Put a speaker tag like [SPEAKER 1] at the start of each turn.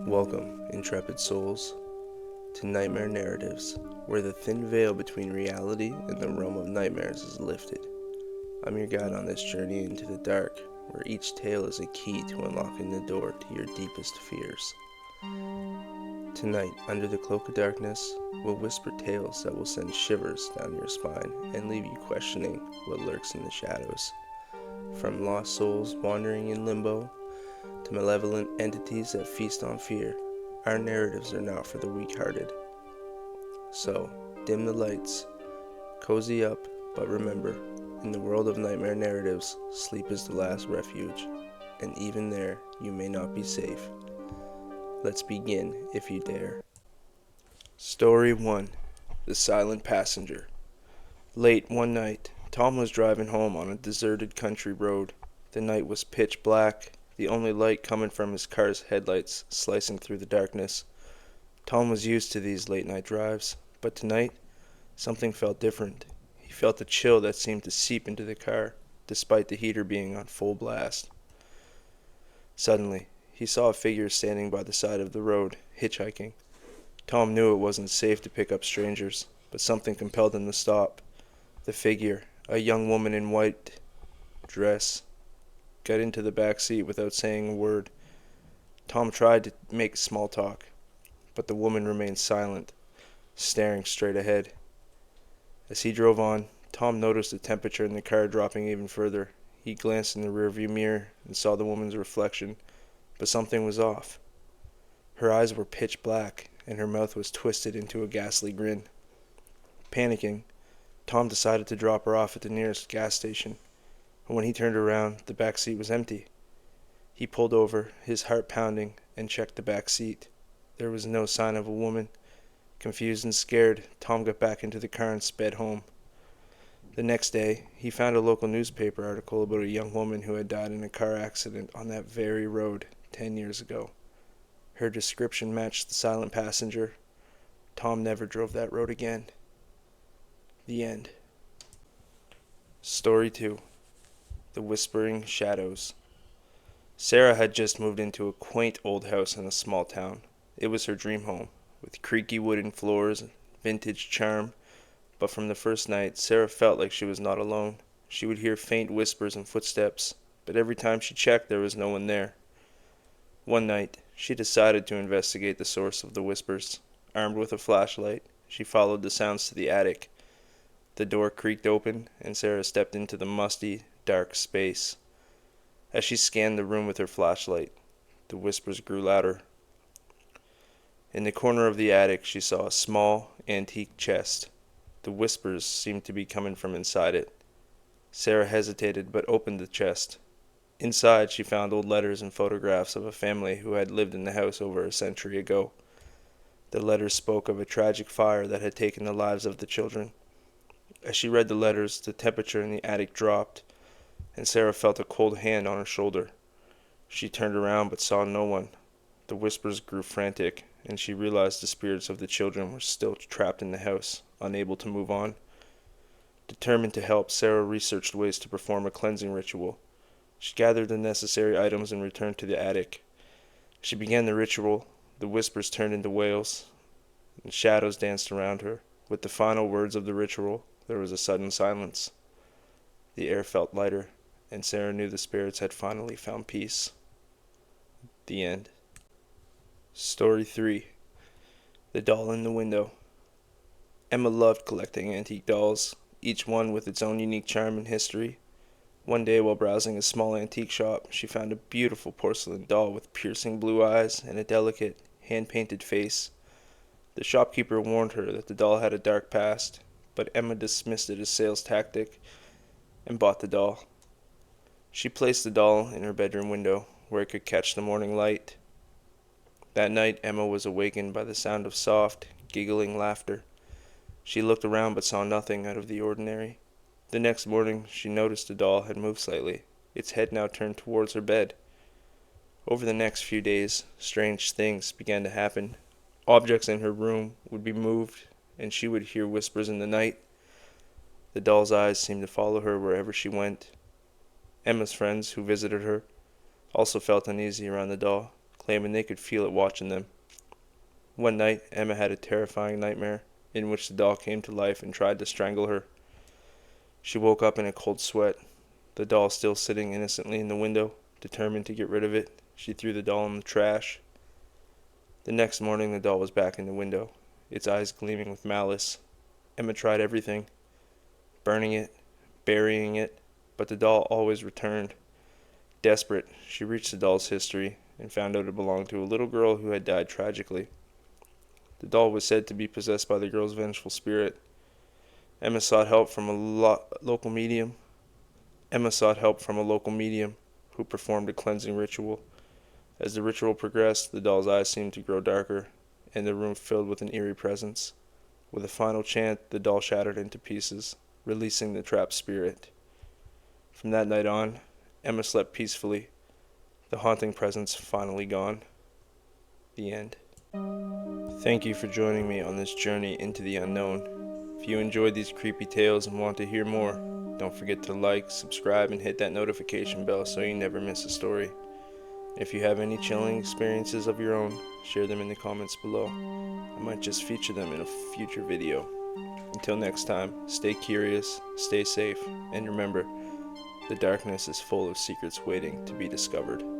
[SPEAKER 1] Welcome, intrepid souls, to Nightmare Narratives, where the thin veil between reality and the realm of nightmares is lifted. I'm your guide on this journey into the dark, where each tale is a key to unlocking the door to your deepest fears. Tonight, under the cloak of darkness, we'll whisper tales that will send shivers down your spine and leave you questioning what lurks in the shadows. From lost souls wandering in limbo to malevolent entities that feast on fear, our narratives are not for the weak-hearted. So, dim the lights, cozy up, but remember, in the world of nightmare narratives, sleep is the last refuge, and even there, you may not be safe. Let's begin, if you dare. Story 1. The Silent Passenger. Late one night, Tom was driving home on a deserted country road. The night was pitch black, the only light coming from his car's headlights slicing through the darkness. Tom was used to these late-night drives, but tonight, something felt different. He felt a chill that seemed to seep into the car, despite the heater being on full blast. Suddenly, he saw a figure standing by the side of the road, hitchhiking. Tom knew it wasn't safe to pick up strangers, but something compelled him to stop. The figure, a young woman in white dress, got into the back seat without saying a word. Tom tried to make small talk, but the woman remained silent, staring straight ahead. As he drove on, Tom noticed the temperature in the car dropping even further. He glanced in the rearview mirror and saw the woman's reflection, but something was off. Her eyes were pitch black, and her mouth was twisted into a ghastly grin. Panicking, Tom decided to drop her off at the nearest gas station. When he turned around, the back seat was empty. He pulled over, his heart pounding, and checked the back seat. There was no sign of a woman. Confused and scared, Tom got back into the car and sped home. The next day, he found a local newspaper article about a young woman who had died in a car accident on that very road 10 years ago. Her description matched the silent passenger. Tom never drove that road again. The end. Story 2. The Whispering Shadows. Sarah had just moved into a quaint old house in a small town. It was her dream home, with creaky wooden floors and vintage charm, but from the first night, Sarah felt like she was not alone. She would hear faint whispers and footsteps, but every time she checked, there was no one there. One night, she decided to investigate the source of the whispers. Armed with a flashlight, she followed the sounds to the attic. The door creaked open, and Sarah stepped into the musty, dark space. As she scanned the room with her flashlight, the whispers grew louder. In the corner of the attic, she saw a small, antique chest. The whispers seemed to be coming from inside it. Sarah hesitated, but opened the chest. Inside, she found old letters and photographs of a family who had lived in the house over a century ago. The letters spoke of a tragic fire that had taken the lives of the children. As she read the letters, the temperature in the attic dropped, and Sarah felt a cold hand on her shoulder. She turned around but saw no one. The whispers grew frantic, and she realized the spirits of the children were still trapped in the house, unable to move on. Determined to help, Sarah researched ways to perform a cleansing ritual. She gathered the necessary items and returned to the attic. She began the ritual. The whispers turned into wails, and shadows danced around her. With the final words of the ritual, there was a sudden silence. The air felt lighter, and Sarah knew the spirits had finally found peace. The end. Story 3. The Doll in the Window. Emma loved collecting antique dolls, each one with its own unique charm and history. One day, while browsing a small antique shop, she found a beautiful porcelain doll with piercing blue eyes and a delicate, hand-painted face. The shopkeeper warned her that the doll had a dark past, but Emma dismissed it as sales tactic and bought the doll. She placed the doll in her bedroom window, where it could catch the morning light. That night, Emma was awakened by the sound of soft, giggling laughter. She looked around but saw nothing out of the ordinary. The next morning, she noticed the doll had moved slightly, its head now turned towards her bed. Over the next few days, strange things began to happen. Objects in her room would be moved, and she would hear whispers in the night. The doll's eyes seemed to follow her wherever she went. Emma's friends, who visited her, also felt uneasy around the doll, claiming they could feel it watching them. One night, Emma had a terrifying nightmare in which the doll came to life and tried to strangle her. She woke up in a cold sweat, the doll still sitting innocently in the window. Determined to get rid of it, she threw the doll in the trash. The next morning, the doll was back in the window, its eyes gleaming with malice. Emma tried everything, burning it, burying it, but the doll always returned. Desperate, she reached the doll's history and found out it belonged to a little girl who had died tragically. The doll was said to be possessed by the girl's vengeful spirit. Emma sought help from a local medium. Emma sought help from a local medium who performed a cleansing ritual. As the ritual progressed, the doll's eyes seemed to grow darker, and the room filled with an eerie presence. With a final chant, the doll shattered into pieces, releasing the trapped spirit. From that night on, Emma slept peacefully, the haunting presence finally gone. The end. Thank you for joining me on this journey into the unknown. If you enjoyed these creepy tales and want to hear more, don't forget to like, subscribe, and hit that notification bell so you never miss a story. If you have any chilling experiences of your own, share them in the comments below. I might just feature them in a future video. Until next time, stay curious, stay safe, and remember, the darkness is full of secrets waiting to be discovered.